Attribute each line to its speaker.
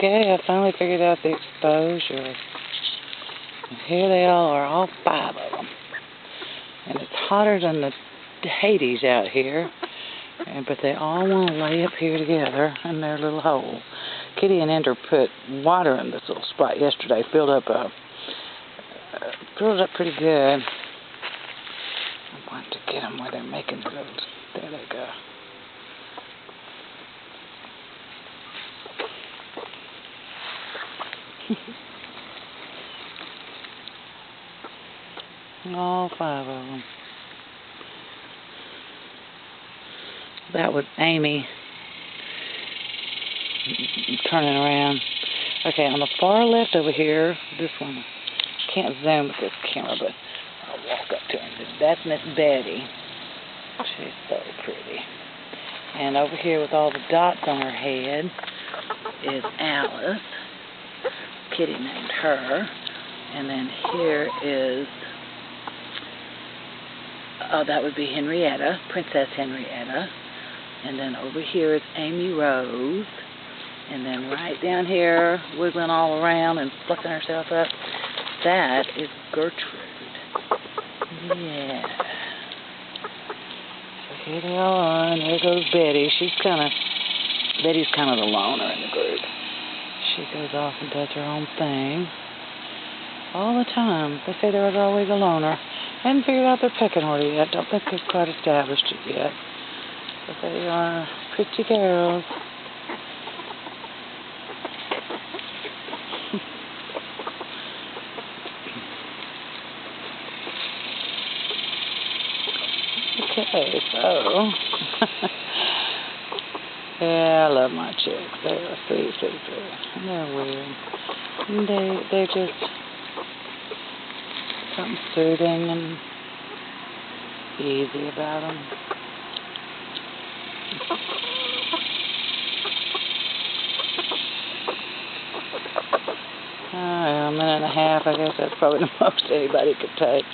Speaker 1: Okay, I finally figured out the exposure. And here they all 5 of them. And it's hotter than the Hades out here. But they all want to lay up here together in their little hole. Kitty and Ender put water in this little spot yesterday. Filled up pretty good. I'm going to get them where they're making the little. There they go. All 5 of them. That was Amy turning around. Okay, on the far left over here, this one, can't zoom with this camera, but I'll walk up to her. That's Miss Betty. She's so pretty. And over here with all the dots on her head is Alice. Kitty named her. And then here is, that would be Henrietta, Princess Henrietta. And then over here is Amy Rose. And then right down here, wiggling all around and flicking herself up, that is Gertrude. Yeah. So here they all are, and there goes Betty. Betty's kind of the loner in the group. She goes off and does her own thing all the time. They say there was always a loner. Hadn't figured out their pecking order yet. Don't think they've quite established it yet. But they are pretty girls. Okay, so yeah, I love my chicks. They're sweet. And they're weird. They're just something soothing and easy about them. A minute and a half, I guess that's probably the most anybody could take.